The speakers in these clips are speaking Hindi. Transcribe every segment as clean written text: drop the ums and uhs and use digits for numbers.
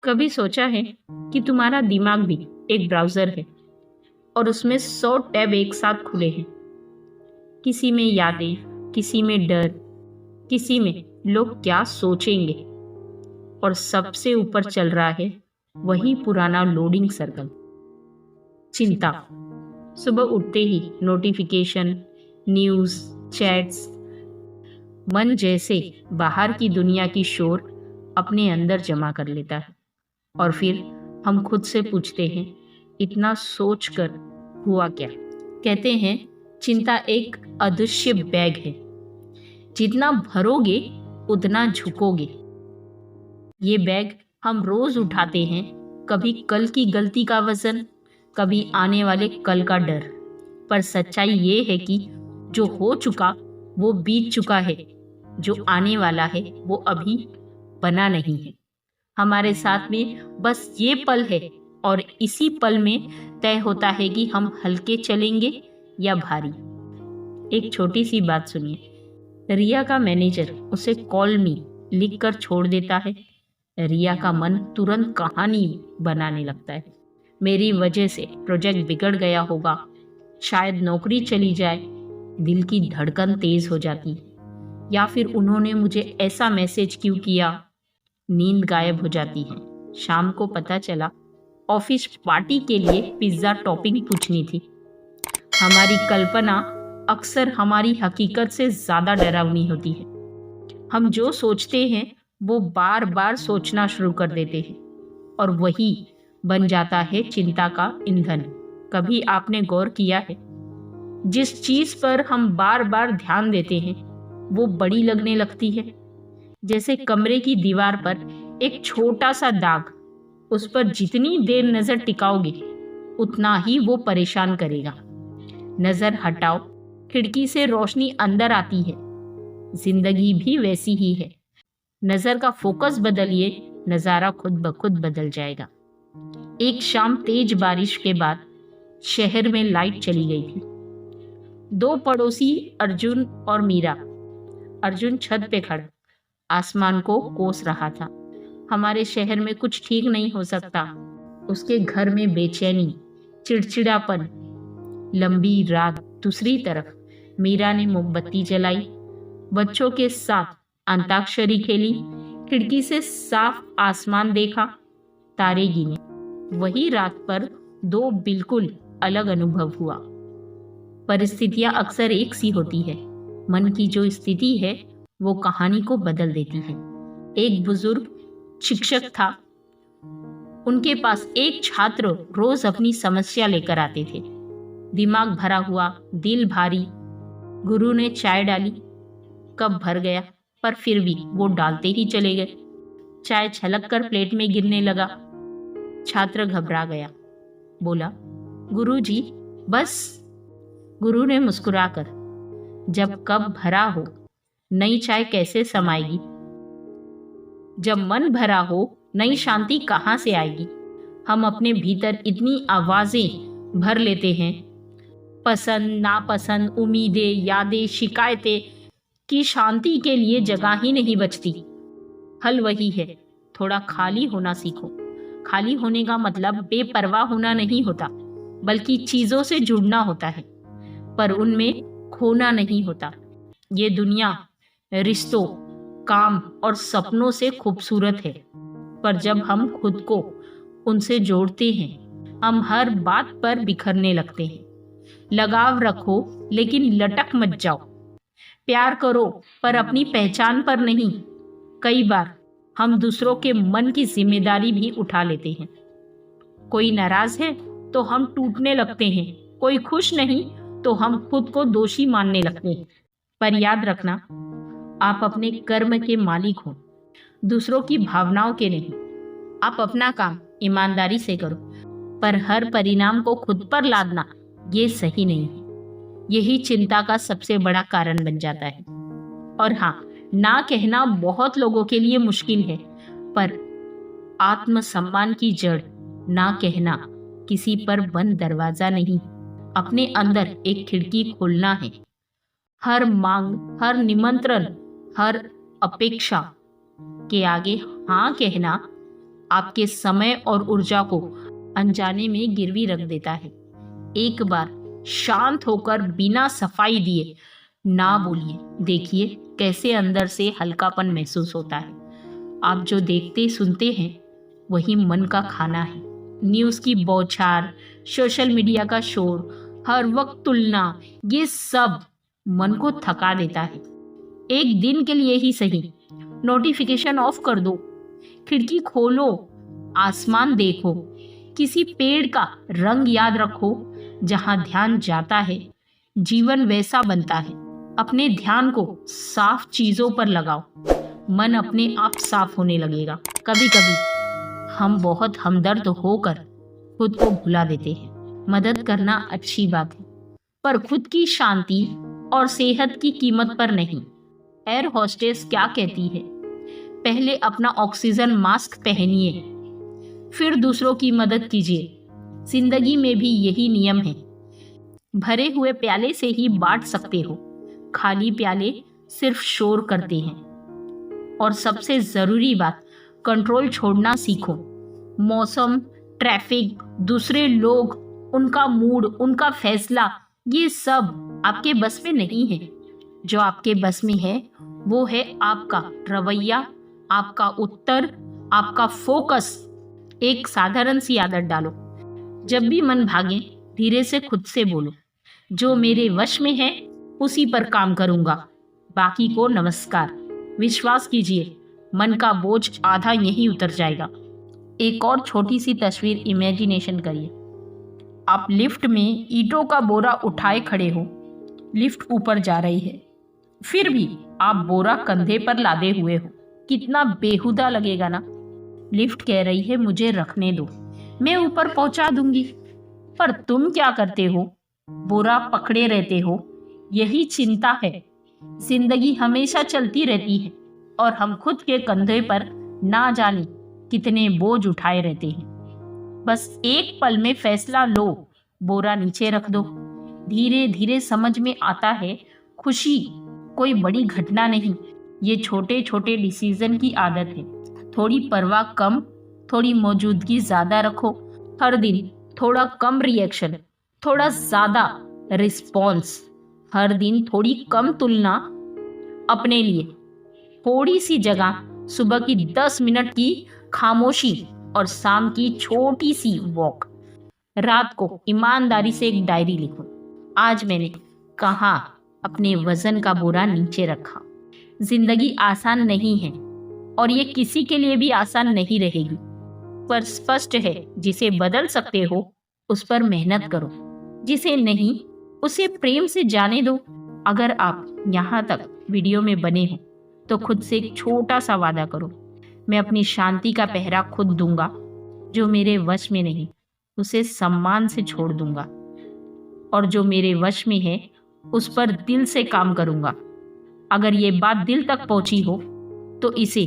कभी सोचा है कि तुम्हारा दिमाग भी एक ब्राउज़र है और उसमें 100 टैब एक साथ खुले हैं। किसी में यादें, किसी में डर, किसी में लोग क्या सोचेंगे, और सबसे ऊपर चल रहा है वही पुराना लोडिंग सर्कल, चिंता। सुबह उठते ही नोटिफिकेशन, न्यूज़, चैट्स, मन जैसे बाहर की दुनिया की शोर अपने अंदर जमा कर लेता है। और फिर हम खुद से पूछते हैं, इतना सोच कर हुआ क्या? कहते हैं चिंता एक अदृश्य बैग है, जितना भरोगे उतना झुकोगे। ये बैग हम रोज उठाते हैं, कभी कल की गलती का वजन, कभी आने वाले कल का डर। पर सच्चाई ये है कि जो हो चुका वो बीत चुका है, जो आने वाला है वो अभी बना नहीं है। हमारे साथ में बस ये पल है, और इसी पल में तय होता है कि हम हल्के चलेंगे या भारी। एक छोटी सी बात सुनिए। रिया का मैनेजर उसे कॉल मी लिख कर छोड़ देता है। रिया का मन तुरंत कहानी बनाने लगता है। मेरी वजह से प्रोजेक्ट बिगड़ गया होगा, शायद नौकरी चली जाए। दिल की धड़कन तेज हो जाती है। या फिर उन्होंने मुझे ऐसा मैसेज क्यों किया। नींद गायब हो जाती है। शाम को पता चला ऑफिस पार्टी के लिए पिज्ज़ा टॉपिंग पूछनी थी। हमारी कल्पना अक्सर हमारी हकीकत से ज़्यादा डरावनी होती है। हम जो सोचते हैं वो बार बार सोचना शुरू कर देते हैं, और वही बन जाता है चिंता का ईंधन। कभी आपने गौर किया है, जिस चीज़ पर हम बार बार ध्यान देते हैं वो बड़ी लगने लगती है। जैसे कमरे की दीवार पर एक छोटा सा दाग, उस पर जितनी देर नजर टिकाओगे उतना ही वो परेशान करेगा। नजर हटाओ, खिड़की से रोशनी अंदर आती है। जिंदगी भी वैसी ही है। नजर का फोकस बदलिए, नजारा खुद ब खुद बदल जाएगा। एक शाम तेज बारिश के बाद शहर में लाइट चली गई थी। दो पड़ोसी, अर्जुन और मीरा। अर्जुन छत पे खड़ा आसमान को कोस रहा था। हमारे शहर में कुछ ठीक नहीं हो सकता। उसके घर में बेचैनी, चिड़चिड़ापन, लंबी रात। दूसरी तरफ मीरा ने मोमबत्ती जलाई, बच्चों के साथ अंताक्षरी खेली, खिड़की से साफ आसमान देखा, तारे गिने। वही रात पर दो बिल्कुल अलग अनुभव हुआ। परिस्थितियां अक्सर एक सी होती है। मन की जो स्थिति है वो कहानी को बदल देती है। एक बुजुर्ग शिक्षक था। उनके पास एक छात्र रोज अपनी समस्या लेकर आते थे। दिमाग भरा हुआ, दिल भारी। गुरु ने चाय डाली, कप भर गया, पर फिर भी वो डालते ही चले गए। चाय छलक कर प्लेट में गिरने लगा। छात्र घबरा गया, बोला, गुरुजी बस। गुरु ने मुस्कुराकर, जब कप भरा हो नई चाय कैसे समाएगी? जब मन भरा हो नई शांति कहाँ से आएगी? हम अपने भीतर इतनी आवाजें भर लेते हैं, पसंद नापसंद, उम्मीदें, यादें, शिकायतें, कि शांति के लिए जगह ही नहीं बचती। हल वही है, थोड़ा खाली होना सीखो। खाली होने का मतलब बेपरवाह होना नहीं होता, बल्कि चीजों से जुड़ना होता है, पर उनमें खोना नहीं होता। ये दुनिया रिश्तों, काम और सपनों से खूबसूरत है, पर जब हम खुद को उनसे जोड़ते हैं, हम हर बात पर बिखरने लगते हैं। लगाव रखो लेकिन लटक मत जाओ। प्यार करो पर अपनी पहचान पर नहीं। कई बार हम दूसरों के मन की जिम्मेदारी भी उठा लेते हैं। कोई नाराज है तो हम टूटने लगते हैं, कोई खुश नहीं तो हम खुद को दोषी मानने लगते हैं। पर याद रखना, आप अपने कर्म के मालिक हो, दूसरों की भावनाओं के नहीं। आप अपना काम ईमानदारी से करो, पर हर परिणाम को खुद पर लादना ये सही नहीं है। यही चिंता का सबसे बड़ा कारण बन जाता है। और हाँ, ना कहना बहुत लोगों के लिए मुश्किल है, पर आत्मसम्मान की जड़ ना कहना किसी पर बंद दरवाजा नहीं, अपने अंदर एक खिड़की खोलना है। हर मांग, हर निमंत्रण, हर अपेक्षा के आगे हाँ कहना आपके समय और ऊर्जा को अनजाने में गिरवी रख देता है। एक बार शांत होकर बिना सफाई दिए ना बोलिए, देखिए कैसे अंदर से हल्कापन महसूस होता है। आप जो देखते सुनते हैं वही मन का खाना है। न्यूज़ की बौछार, सोशल मीडिया का शोर, हर वक्त तुलना, ये सब मन को थका देता है। एक दिन के लिए ही सही नोटिफिकेशन ऑफ कर दो, खिड़की खोलो, आसमान देखो, किसी पेड़ का रंग याद रखो। जहां ध्यान जाता है जीवन वैसा बनता है। अपने ध्यान को साफ चीजों पर लगाओ, मन अपने आप साफ होने लगेगा। कभी कभी हम बहुत हमदर्द होकर खुद को भुला देते हैं। मदद करना अच्छी बात है, पर खुद की शांति और सेहत की कीमत पर नहीं। एयर होस्टेस क्या कहती है, पहले अपना ऑक्सीजन मास्क पहनिए, फिर दूसरों की मदद कीजिए। जिंदगी में भी यही नियम है। भरे हुए प्याले से ही बांट सकते हो, खाली प्याले सिर्फ शोर करते हैं। और सबसे जरूरी बात, कंट्रोल छोड़ना सीखो। मौसम, ट्रैफिक, दूसरे लोग, उनका मूड, उनका फैसला, ये सब आपके बस में नहीं है। जो आपके बस में है वो है आपका रवैया, आपका उत्तर, आपका फोकस। एक साधारण सी आदत डालो, जब भी मन भागे धीरे से खुद से बोलो, जो मेरे वश में है उसी पर काम करूंगा, बाकी को नमस्कार। विश्वास कीजिए, मन का बोझ आधा यहीं उतर जाएगा। एक और छोटी सी तस्वीर इमेजिनेशन करिए। आप लिफ्ट में ईंटों का बोरा उठाए खड़े हो, लिफ्ट ऊपर जा रही है, फिर भी आप बोरा कंधे पर लादे हुए हो। कितना बेहुदा लगेगा ना। लिफ्ट कह रही है मुझे रखने दो, मैं ऊपर पहुंचा दूंगी, पर तुम क्या करते हो, बोरा पकड़े रहते हो। यही चिंता है। जिंदगी हमेशा चलती रहती है और हम खुद के कंधे पर ना जाने कितने बोझ उठाए रहते हैं। बस एक पल में फैसला लो, बोरा नीचे रख दो। धीरे धीरे समझ में आता है, खुशी कोई बड़ी घटना नहीं, ये छोटे छोटे डिसीजन की आदत है। थोड़ी परवाह कम, थोड़ी मौजूदगी ज्यादा रखो। हर दिन थोड़ा कम रिएक्शन, थोड़ा ज्यादा रिस्पॉन्स। हर दिन थोड़ी कम तुलना अपने लिए, थोड़ी सी जगह, सुबह की 10 मिनट की खामोशी और शाम की छोटी सी वॉक। रात को ईमानदारी से एक डायरी लिखो, आज मैंने कहाँ अपने वजन का बोरा नीचे रखा। जिंदगी आसान नहीं है और ये किसी के लिए भी आसान नहीं रहेगी, पर स्पष्ट है जिसे बदल सकते हो उस पर मेहनत करो, जिसे नहीं उसे प्रेम से जाने दो। अगर आप यहाँ तक वीडियो में बने हो तो खुद से एक छोटा सा वादा करो, मैं अपनी शांति का पहरा खुद दूंगा, जो मेरे वश में नहीं उसे सम्मान से छोड़ दूंगा, और जो मेरे वश में है उस पर दिल से काम करूंगा। अगर ये बात दिल तक पहुंची हो तो इसे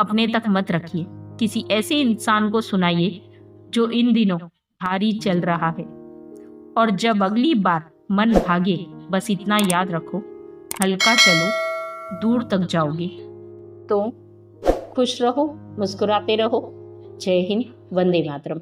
अपने तक मत रखिए, किसी ऐसे इंसान को सुनाइए जो इन दिनों भारी चल रहा है। और जब अगली बार मन भागे, बस इतना याद रखो, हल्का चलो, दूर तक जाओगे। तो खुश रहो, मुस्कुराते रहो। जय हिंद, वंदे मातरम।